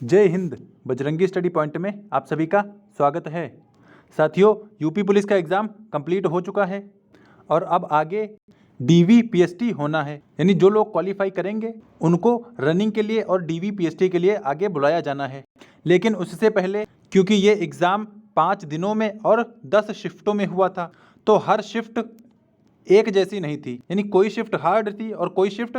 जय Hind. Bajrangi study point में आप सभी का स्वागत है। साथियों, यूपी पुलिस का एग्ज़ाम कंप्लीट हो चुका है और अब आगे डीवी पीएसटी होना है, यानी जो लोग क्वालिफाई करेंगे उनको रनिंग के लिए और डीवी पीएसटी के लिए आगे बुलाया जाना है। लेकिन उससे पहले, क्योंकि ये एग्ज़ाम 5 दिनों में और 10 शिफ्टों में हुआ था, तो हर शिफ्ट एक जैसी नहीं थी, यानी कोई शिफ्ट हार्ड थी और कोई शिफ्ट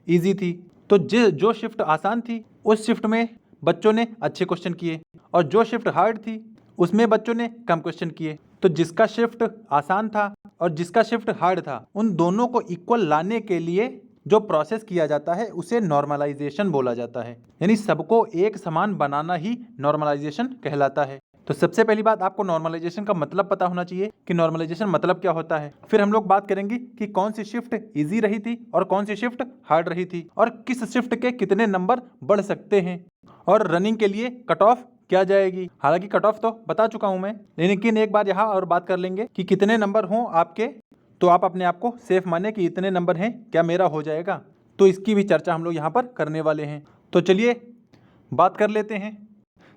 ईजी थी। तो जो शिफ्ट आसान थी उस शिफ्ट में बच्चों ने अच्छे क्वेश्चन किए और जो शिफ्ट हार्ड थी उसमें बच्चों ने कम क्वेश्चन किए। तो जिसका शिफ्ट आसान था और जिसका शिफ्ट हार्ड था, उन दोनों को इक्वल लाने के लिए जो प्रोसेस किया जाता है उसे नॉर्मलाइजेशन बोला जाता है, यानी सबको एक समान बनाना ही नॉर्मलाइजेशन कहलाता है। तो सबसे पहली बात, आपको नॉर्मलाइजेशन का मतलब पता होना चाहिए कि नॉर्मलाइजेशन मतलब क्या होता है। फिर हम लोग बात करेंगे कि कौन सी शिफ्ट इजी रही थी और कौन सी शिफ्ट हार्ड रही थी और किस शिफ्ट के कितने नंबर बढ़ सकते हैं और रनिंग के लिए कट ऑफ क्या जाएगी। हालांकि कट ऑफ तो बता चुका हूं मैं, लेकिन एक बार यहाँ और बात कर लेंगे कि कितने नंबर हों आपके, तो आप अपने आप को सेफ माने कि इतने नंबर हैं, क्या मेरा हो जाएगा। तो इसकी भी चर्चा हम लोग यहाँ पर करने वाले हैं। तो चलिए बात कर लेते हैं।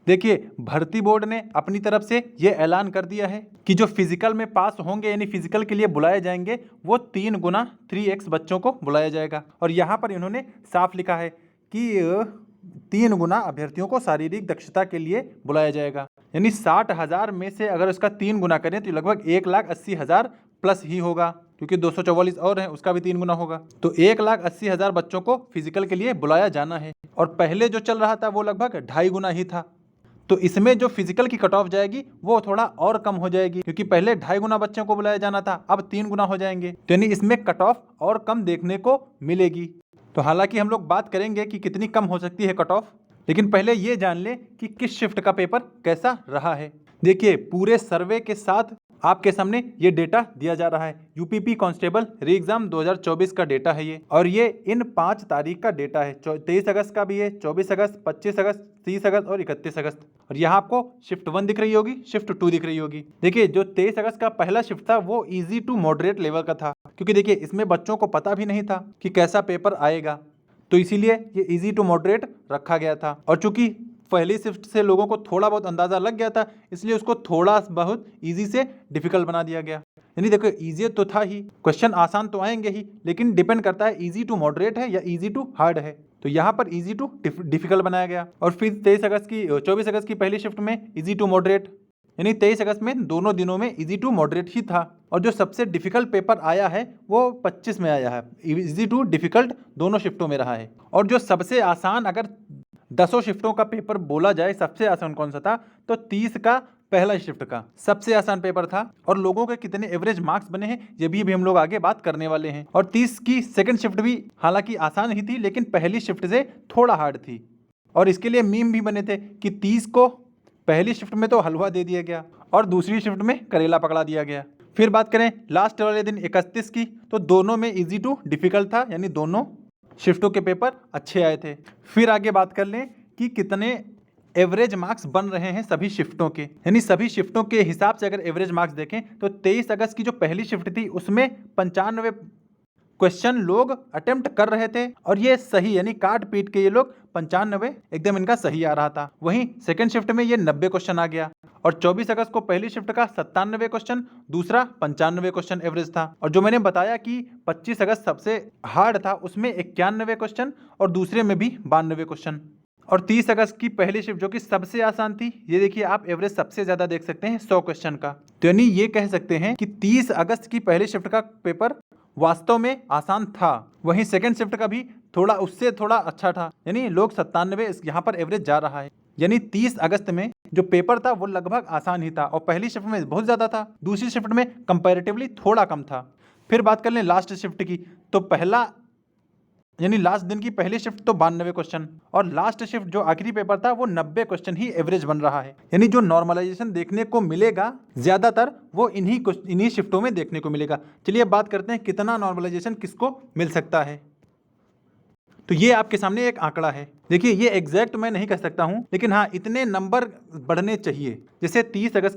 देखिए, भर्ती बोर्ड ने अपनी तरफ से ये ऐलान कर दिया है कि जो फिजिकल में पास होंगे, यानी फिजिकल के लिए बुलाए जाएंगे, वो 3 गुना 3x बच्चों को बुलाया जाएगा। और यहाँ पर इन्होंने साफ लिखा है कि 3 गुना अभ्यर्थियों को शारीरिक दक्षता के लिए बुलाया जाएगा। यानी 60,000 में से अगर उसका 3 गुना करें तो लगभग 1,80,000 प्लस ही होगा, क्योंकि 244 और है, उसका भी 3 गुना होगा। तो 1,80,000 बच्चों को फिजिकल के लिए बुलाया जाना है। और पहले जो चल रहा था वो लगभग 2.5 गुना ही था। तो इसमें जो फिजिकल की कट ऑफ जाएगी वो थोड़ा और कम हो जाएगी, क्योंकि पहले 2.5 गुना बच्चों को बुलाया जाना था, अब 3 गुना हो जाएंगे। तो यानी इसमें कट ऑफ और कम देखने को मिलेगी। तो हालांकि हम लोग बात करेंगे कि कितनी कम हो सकती है कट ऑफ, लेकिन पहले ये जान लें कि किस शिफ्ट का पेपर कैसा रहा है। देखिए, पूरे सर्वे के साथ आपके सामने ये डेटा दिया जा रहा है। यूपीपी कांस्टेबल री एग्जाम 2024 का डेटा है ये, और ये इन 5 तारीख का डेटा है। 23 अगस्त का भी है, 24 अगस्त, 25 अगस्त, 30 अगस्त और 31 अगस्त। और यहाँ आपको शिफ्ट 1 दिख रही होगी, शिफ्ट 2 दिख रही होगी। देखिए, जो 23 अगस्त का पहला शिफ्ट था वो ईजी टू मॉडरेट लेवल का था, क्योंकि देखिए इसमें बच्चों को पता भी नहीं था कि कैसा पेपर आएगा, तो इसीलिए ये ईजी टू मॉडरेट रखा गया था। और चूंकि पहली शिफ्ट से लोगों को थोड़ा बहुत अंदाजा लग गया था, इसलिए उसको थोड़ा बहुत इजी से डिफिकल्ट बना दिया गया। यानी देखो, इजी तो था ही, क्वेश्चन आसान तो आएंगे ही, लेकिन डिपेंड करता है इजी टू मॉडरेट है या इजी टू हार्ड है। तो यहाँ पर इजी टू डिफिकल्ट बनाया गया। और फिर 24 अगस्त की पहली शिफ्ट में इजी टू मॉडरेट, यानी 23 अगस्त में दोनों दिनों में इजी टू मॉडरेट ही था। और जो सबसे डिफिकल्ट पेपर आया है वो 25 में आया है, इजी टू डिफिकल्ट दोनों शिफ्टों में रहा है। और जो सबसे आसान, अगर 10 शिफ्टों का पेपर बोला जाए सबसे आसान कौन सा था, तो 30 का पहला शिफ्ट का सबसे आसान पेपर था। और लोगों के कितने एवरेज मार्क्स बने हैं ये भी हम लोग आगे बात करने वाले हैं। और 30 की सेकंड शिफ्ट भी हालांकि आसान ही थी, लेकिन पहली शिफ्ट से थोड़ा हार्ड थी। और इसके लिए मीम भी बने थे कि 30 को पहली शिफ्ट में तो हलवा दे दिया गया और दूसरी शिफ्ट में करेला पकड़ा दिया गया। फिर बात करें लास्ट वाले दिन 31 की, तो दोनों में इजी टू डिफिकल्ट था, यानी दोनों शिफ्टों के पेपर अच्छे आए थे। फिर आगे बात कर लें कि कितने एवरेज मार्क्स बन रहे हैं सभी शिफ्टों के, यानी सभी शिफ्टों के हिसाब से अगर एवरेज मार्क्स देखें तो 23 अगस्त की जो पहली शिफ्ट थी उसमें 95 क्वेश्चन लोग अटेम्प्ट कर रहे थे, और ये सही, यानी काट पीट के ये लोग 95 एकदम इनका सही आ रहा था। वहीं सेकंड शिफ्ट में ये 90 क्वेश्चन आ गया। और 24 अगस्त को पहली शिफ्ट का 97 क्वेश्चन, दूसरा 95 क्वेश्चन एवरेज था। और जो मैंने बताया कि 25 अगस्त सबसे हार्ड था, उसमें 91 क्वेश्चन और दूसरे में भी 92 क्वेश्चन। और 30 अगस्त की पहली शिफ्ट जो कि सबसे आसान थी, ये देखिए आप एवरेज सबसे ज्यादा देख सकते हैं 100 क्वेश्चन का। तो यानी ये कह सकते हैं कि 30 अगस्त की पहली शिफ्ट का पेपर वास्तव में आसान था। वहीं सेकंड शिफ्ट का भी उससे थोड़ा अच्छा था, यानी लोग 97 यहाँ पर एवरेज जा रहा है। यानी 30 अगस्त में जो पेपर था वो लगभग आसान ही था, और पहली शिफ्ट में बहुत ज्यादा था, दूसरी शिफ्ट में कंपैरेटिवली थोड़ा कम था। फिर बात कर लें लास्ट शिफ्ट की, तो पहला यानी लास्ट दिन की पहली शिफ्ट तो 92 क्वेश्चन, और लास्ट शिफ्ट जो आखिरी पेपर था वो 90 क्वेश्चन ही एवरेज बन रहा है। यानी जो नॉर्मलाइजेशन देखने को मिलेगा ज्यादातर वो इन्हीं शिफ्टों में देखने को मिलेगा। चलिए अब बात करते हैं कितना नॉर्मलाइजेशन किसको मिल सकता है। तो ये आपके सामने एक आंकड़ा है। देखिए, ये एग्जैक्ट मैं नहीं कह सकता हूं, लेकिन हाँ इतने नंबर बढ़ने चाहिए। जैसे 23 अगस्त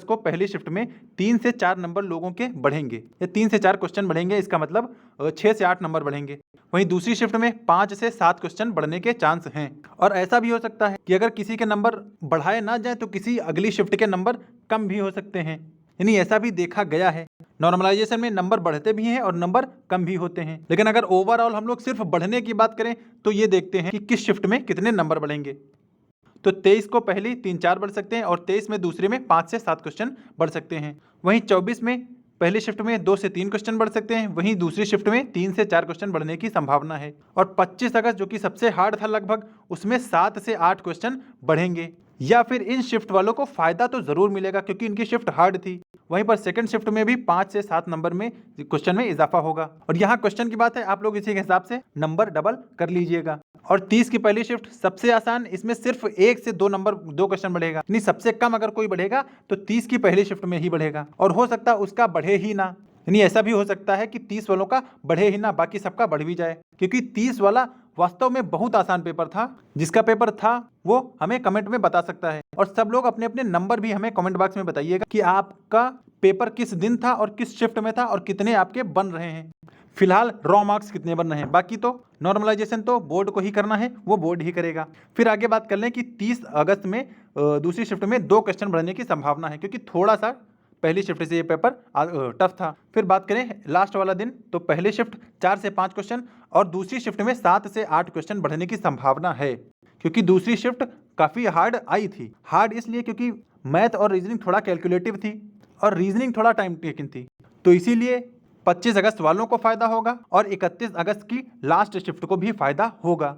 को पहली शिफ्ट में 3 से 4 नंबर लोगों के बढ़ेंगे, या 3 से 4 क्वेश्चन बढ़ेंगे, इसका मतलब 6 से 8 नंबर बढ़ेंगे। वहीं दूसरी शिफ्ट में 5 से 7 क्वेश्चन बढ़ने के चांस हैं। और ऐसा भी हो सकता है कि अगर किसी के नंबर बढ़ाए ना जाए तो किसी अगली शिफ्ट के नंबर कम भी हो सकते हैं, यानी ऐसा भी देखा गया है। नॉर्मलाइजेशन में नंबर बढ़ते भी हैं और नंबर कम भी होते हैं, लेकिन अगर ओवरऑल हम लोग सिर्फ बढ़ने की बात करें तो ये देखते हैं कि किस शिफ्ट में कितने नंबर बढ़ेंगे। तो 23 को पहली 3-4 बढ़ सकते हैं और 23 में दूसरे में 5 से 7 क्वेश्चन बढ़ सकते हैं। वहीं 24 में पहली शिफ्ट में 2 से 3 क्वेश्चन बढ़ सकते हैं, वहीं दूसरी शिफ्ट में 3 से 4 क्वेश्चन बढ़ने की संभावना है। और 25 अगस्त जो कि सबसे हार्ड था लगभग, उसमें 7 से 8 क्वेश्चन बढ़ेंगे। या फिर इन शिफ्ट वालों को फायदा तो जरूर मिलेगा क्योंकि इनकी शिफ्ट हार्ड थी। वहीं पर सेकंड शिफ्ट में भी 5 से 7 नंबर में क्वेश्चन में इजाफा होगा। और यहाँ क्वेश्चन की बात है, आप लोग इसी के हिसाब से नंबर डबल कर लीजिएगा। और 30 की पहली शिफ्ट सबसे आसान, इसमें सिर्फ 1 से 2 नंबर 2 क्वेश्चन बढ़ेगा, यानी सबसे कम अगर कोई बढ़ेगा तो 30 की पहली शिफ्ट में ही बढ़ेगा। और हो सकता है उसका बढ़े ही ना, यानी ऐसा भी हो सकता है कि 30 वालों का बढ़े ही ना, बाकी सबका बढ़ भी जाए। क्योंकि 30 वाला वास्तव में बहुत आसान पेपर था। जिसका पेपर था वो हमें कमेंट में बता सकता है। और सब लोग अपने अपने नंबर भी हमें कमेंट बॉक्स में बताइएगा कि आपका पेपर किस दिन था और किस शिफ्ट में था और कितने आपके बन रहे हैं। फिलहाल रॉ मार्क्स कितने बन रहे हैं, बाकी तो नॉर्मलाइजेशन तो बोर्ड को ही करना है, वो बोर्ड ही करेगा। फिर आगे बात कर लें कि 30 अगस्त में दूसरी शिफ्ट में 2 क्वेश्चन बढ़ने की संभावना है, क्योंकि थोड़ा सा पहली शिफ्ट से ये पेपर टफ था। फिर बात करें लास्ट वाला दिन, तो पहली शिफ्ट 4 से 5 क्वेश्चन और दूसरी शिफ्ट में 7 से 8 क्वेश्चन बढ़ने की संभावना है, क्योंकि दूसरी शिफ्ट काफ़ी हार्ड आई थी। हार्ड इसलिए क्योंकि मैथ और रीजनिंग थोड़ा कैलकुलेटिव थी और रीजनिंग थोड़ा टाइम टेकिंग थी, तो इसीलिए 25 अगस्त वालों को फायदा होगा और 31 अगस्त की लास्ट शिफ्ट को भी फायदा होगा।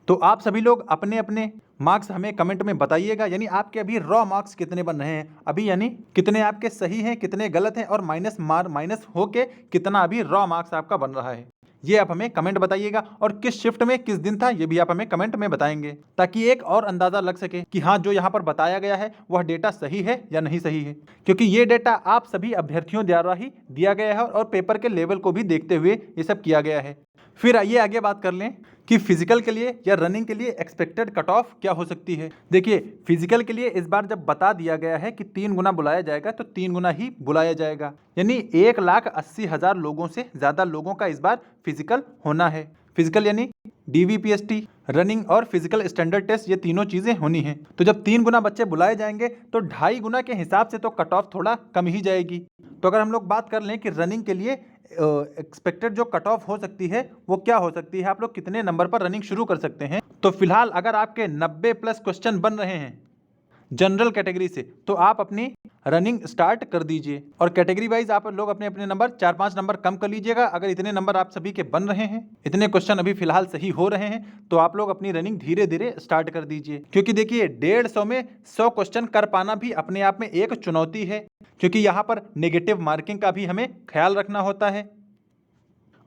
तो आप सभी लोग अपने अपने मार्क्स हमें कमेंट में बताइएगा, यानी आपके अभी रॉ मार्क्स कितने बन रहे हैं अभी, यानी कितने आपके सही हैं, कितने गलत हैं, और माइनस होके कितना अभी रॉ मार्क्स आपका बन रहा है, ये आप हमें कमेंट बताइएगा। और किस शिफ्ट में किस दिन था ये भी आप हमें कमेंट में बताएंगे, ताकि एक और अंदाजा लग सके कि हाँ जो यहाँ पर बताया गया है वह डेटा सही है या नहीं सही है। क्योंकि ये डेटा आप सभी अभ्यर्थियों द्वारा ही दिया गया है और पेपर के लेवल को भी देखते हुए ये सब किया गया है। फिर आइए आगे बात कर लें कि फिजिकल के लिए या रनिंग के लिए एक्सपेक्टेड कट ऑफ क्या हो सकती है। देखिए फिजिकल के लिए इस बार जब बता दिया गया है कि 3 गुना बुलाया जाएगा तो 3 गुना ही बुलाया जाएगा, यानी 1,80,000 लोगों से ज़्यादा लोगों का इस बार फिजिकल होना है। फिजिकल यानी DVPST, रनिंग और फिजिकल स्टैंडर्ड टेस्ट, ये तीनों चीज़ें होनी हैं। तो जब 3 गुना बच्चे बुलाए जाएंगे तो 2.5 गुना के हिसाब से तो कट ऑफ थोड़ा कम ही जाएगी। तो अगर हम लोग बात कर लें कि रनिंग के लिए एक्सपेक्टेड जो कट ऑफ हो सकती है वो क्या हो सकती है, आप लोग कितने नंबर पर रनिंग शुरू कर सकते हैं, तो फिलहाल अगर आपके 90 प्लस क्वेश्चन बन रहे हैं जनरल कैटेगरी से तो आप अपनी रनिंग स्टार्ट कर दीजिए। और कैटेगरी वाइज आप लोग अपने अपने नंबर 4-5 नंबर कम कर लीजिएगा। अगर इतने नंबर आप सभी के बन रहे हैं, इतने क्वेश्चन अभी फिलहाल सही हो रहे हैं, तो आप लोग अपनी रनिंग धीरे धीरे स्टार्ट कर दीजिए। क्योंकि देखिए 150 में 100 क्वेश्चन कर पाना भी अपने आप में एक चुनौती है, क्योंकि यहाँ पर नेगेटिव मार्किंग का भी हमें ख्याल रखना होता है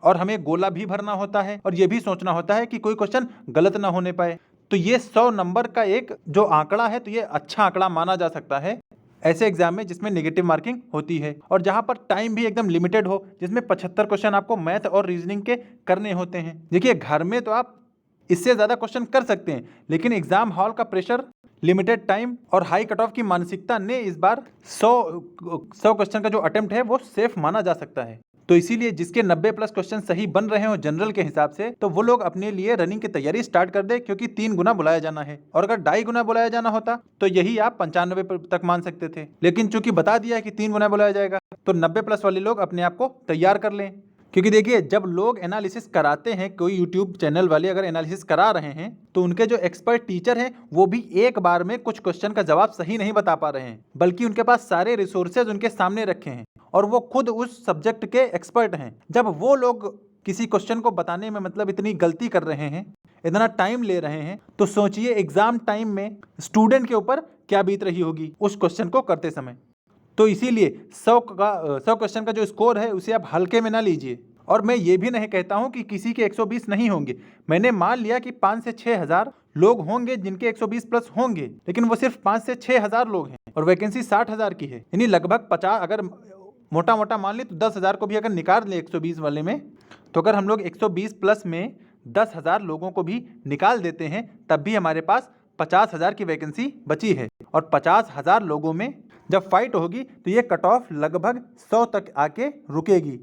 और हमें गोला भी भरना होता है और ये भी सोचना होता है कि कोई क्वेश्चन गलत ना होने पाए। तो ये 100 नंबर का एक जो आंकड़ा है तो ये अच्छा आंकड़ा माना जा सकता है ऐसे एग्जाम में जिसमें नेगेटिव मार्किंग होती है और जहां पर टाइम भी एकदम लिमिटेड हो, जिसमें 75 क्वेश्चन आपको मैथ और रीजनिंग के करने होते हैं। देखिए घर में तो आप इससे ज़्यादा क्वेश्चन कर सकते हैं, लेकिन एग्जाम हॉल का प्रेशर, लिमिटेड टाइम और हाई कट ऑफ की मानसिकता ने इस बार 100 क्वेश्चन का जो अटेम्प्ट है वो सेफ माना जा सकता है। तो इसीलिए जिसके 90 प्लस क्वेश्चन सही बन रहे हो जनरल के हिसाब से, तो वो लोग अपने लिए रनिंग की तैयारी स्टार्ट कर दे, क्योंकि 3 गुना बुलाया जाना है। और अगर 2.5 गुना बुलाया जाना होता तो यही आप 95 तक मान सकते थे, लेकिन चूंकि बता दिया कि 3 गुना बुलाया जाएगा तो 90 प्लस वाले लोग अपने आप को तैयार कर लें। क्योंकि देखिए जब लोग एनालिसिस कराते हैं, कोई यूट्यूब चैनल वाले अगर एनालिसिस करा रहे हैं तो उनके जो एक्सपर्ट टीचर हैं वो भी एक बार में कुछ क्वेश्चन का जवाब सही नहीं बता पा रहे हैं, बल्कि उनके पास सारे रिसोर्सेज उनके सामने रखे हैं और वो खुद उस सब्जेक्ट के एक्सपर्ट हैं। जब वो लोग किसी क्वेश्चन को बताने में मतलब इतनी गलती कर रहे हैं, इतना टाइम ले रहे हैं, तो सोचिए एग्जाम टाइम में स्टूडेंट के ऊपर क्या बीत रही होगी उस क्वेश्चन को करते समय। तो इसीलिए 100 क्वेश्चन का जो स्कोर है उसे आप हल्के में ना लीजिए। और मैं ये भी नहीं कहता हूं कि किसी के 120 नहीं होंगे, मैंने मान लिया कि 5 से 6 हज़ार लोग होंगे जिनके 120 प्लस होंगे, लेकिन वो सिर्फ 5 से 6 हज़ार लोग हैं और वैकेंसी 60,000 की है, यानी लगभग 50, अगर मोटा मोटा मान ली तो 10,000 को भी अगर निकाल ले 120 वाले में, तो अगर हम लोग 120 प्लस में 10,000 लोगों को भी निकाल देते हैं तब भी हमारे पास 50,000 की वैकेंसी बची है। और 50,000 लोगों में जब फाइट होगी तो ये कट ऑफ लगभग 100 तक आके रुकेगी।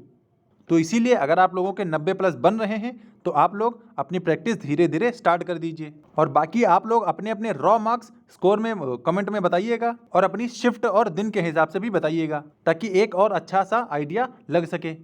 तो इसीलिए अगर आप लोगों के 90 प्लस बन रहे हैं तो आप लोग अपनी प्रैक्टिस धीरे धीरे स्टार्ट कर दीजिए। और बाकी आप लोग अपने अपने रॉ मार्क्स स्कोर में कमेंट में बताइएगा और अपनी शिफ्ट और दिन के हिसाब से भी बताइएगा, ताकि एक और अच्छा सा आइडिया लग सके।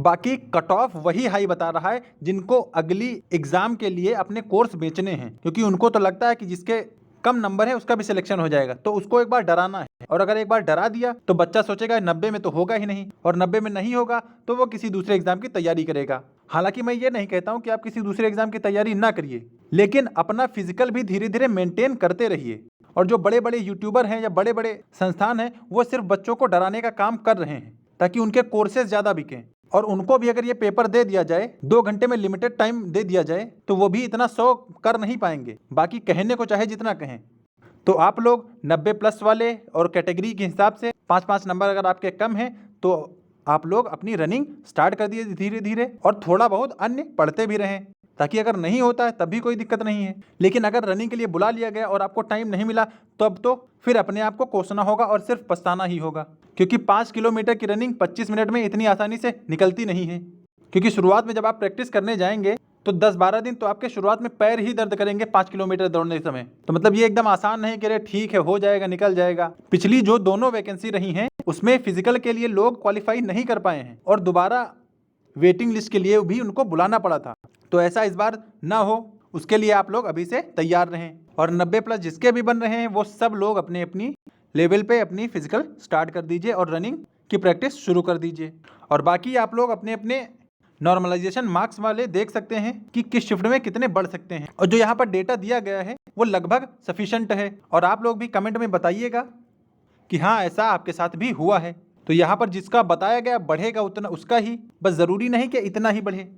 बाकी कट ऑफ वही हाई बता रहा है जिनको अगली एग्जाम के लिए अपने कोर्स बेचने हैं, क्योंकि उनको तो लगता है कि जिसके कम नंबर है उसका भी सिलेक्शन हो जाएगा, तो उसको एक बार डराना है। और अगर एक बार डरा दिया तो बच्चा सोचेगा 90 में तो होगा ही नहीं, और 90 में नहीं होगा तो वो किसी दूसरे एग्जाम की तैयारी करेगा। हालांकि मैं ये नहीं कहता हूं कि आप किसी दूसरे एग्जाम की तैयारी ना करिए, लेकिन अपना फिजिकल भी धीरे धीरे मेंटेन करते रहिए। और जो बड़े बड़े यूट्यूबर हैं या बड़े बड़े संस्थान हैं वो सिर्फ बच्चों को डराने का काम कर रहे हैं ताकि उनके कोर्सेज ज़्यादा बिकें। और उनको भी अगर ये पेपर दे दिया जाए, 2 घंटे में लिमिटेड टाइम दे दिया जाए, तो वो भी इतना 100 कर नहीं पाएंगे। बाकी कहने को चाहे जितना कहें, तो आप लोग 90 प्लस वाले और कैटेगरी के हिसाब से 5-5 नंबर अगर आपके कम हैं तो आप लोग अपनी रनिंग स्टार्ट कर दिए धीरे धीरे, और थोड़ा बहुत अन्य पढ़ते भी रहें, ताकि अगर नहीं होता है तब भी कोई दिक्कत नहीं है। लेकिन अगर रनिंग के लिए बुला लिया गया और आपको टाइम नहीं मिला तब तो फिर अपने आप को कोसना होगा और सिर्फ पछताना ही होगा, क्योंकि 5 किलोमीटर की रनिंग 25 मिनट में इतनी आसानी से निकलती नहीं है। क्योंकि शुरुआत में जब आप प्रैक्टिस करने जाएंगे तो 10-12 दिन तो आपके शुरुआत में पैर ही दर्द करेंगे 5 किलोमीटर दौड़ने के समय। तो मतलब ये एकदम आसान नहीं कि अरे ठीक है हो जाएगा निकल जाएगा। पिछली जो दोनों वैकेंसी रही हैं उसमें फिजिकल के लिए लोग क्वालिफाई नहीं कर पाए हैं और दोबारा वेटिंग लिस्ट के लिए भी उनको बुलाना पड़ा था। तो ऐसा इस बार ना हो, उसके लिए आप लोग अभी से तैयार रहें। और 90 प्लस जिसके भी बन रहे हैं वो सब लोग अपने अपनी लेवल पे अपनी फिजिकल स्टार्ट कर दीजिए और रनिंग की प्रैक्टिस शुरू कर दीजिए। और बाकी आप लोग अपने अपने नॉर्मलाइजेशन मार्क्स वाले देख सकते हैं कि किस शिफ्ट में कितने बढ़ सकते हैं, और जो यहाँ पर डेटा दिया गया है वो लगभग सफिशेंट है। और आप लोग भी कमेंट में बताइएगा कि हाँ ऐसा आपके साथ भी हुआ है। तो यहाँ पर जिसका बताया गया बढ़ेगा उतना उसका ही, बस ज़रूरी नहीं कि इतना ही बढ़े,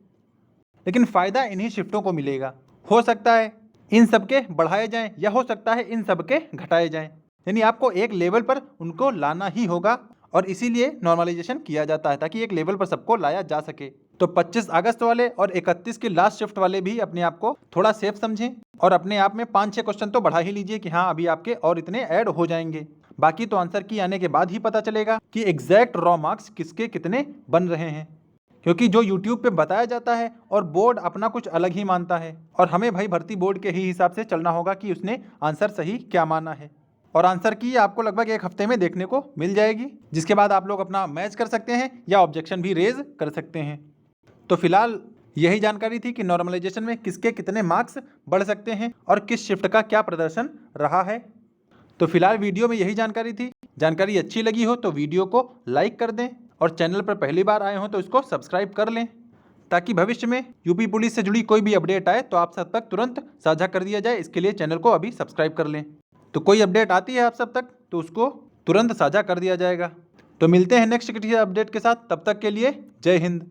लेकिन फ़ायदा इन्हीं शिफ्टों को मिलेगा। हो सकता है इन सबके बढ़ाए जाएं या हो सकता है इन सबके घटाए जाएं, यानी आपको एक लेवल पर उनको लाना ही होगा। और इसीलिए नॉर्मलाइजेशन किया जाता है ताकि एक लेवल पर सबको लाया जा सके। तो 25 अगस्त वाले और 31 की लास्ट शिफ्ट वाले भी अपने आप को थोड़ा सेफ समझें और अपने आप में 5-6 क्वेश्चन तो बढ़ा ही लीजिए कि हाँ अभी आपके और इतने ऐड हो जाएंगे। बाकी तो आंसर की आने के बाद ही पता चलेगा कि एग्जैक्ट रॉ मार्क्स किसके कितने बन रहे हैं, क्योंकि जो YouTube पे बताया जाता है और बोर्ड अपना कुछ अलग ही मानता है। और हमें भाई भर्ती बोर्ड के ही हिसाब से चलना होगा कि उसने आंसर सही क्या माना है। और आंसर की आपको लगभग 1 हफ्ते में देखने को मिल जाएगी, जिसके बाद आप लोग अपना मैच कर सकते हैं या ऑब्जेक्शन भी रेज कर सकते हैं। तो फिलहाल यही जानकारी थी कि नॉर्मलाइजेशन में किसके कितने मार्क्स बढ़ सकते हैं और किस शिफ्ट का क्या प्रदर्शन रहा है। तो फिलहाल वीडियो में यही जानकारी थी। जानकारी अच्छी लगी हो तो वीडियो को लाइक कर दें और चैनल पर पहली बार आए हो तो इसको सब्सक्राइब कर लें, ताकि भविष्य में यूपी पुलिस से जुड़ी कोई भी अपडेट आए तो आप सब तक तुरंत साझा कर दिया जाए। इसके लिए चैनल को अभी सब्सक्राइब कर लें, तो कोई अपडेट आती है आप सब तक तो उसको तुरंत साझा कर दिया जाएगा। तो मिलते हैं नेक्स्ट किसी अपडेट के साथ, तब तक के लिए जय हिंद।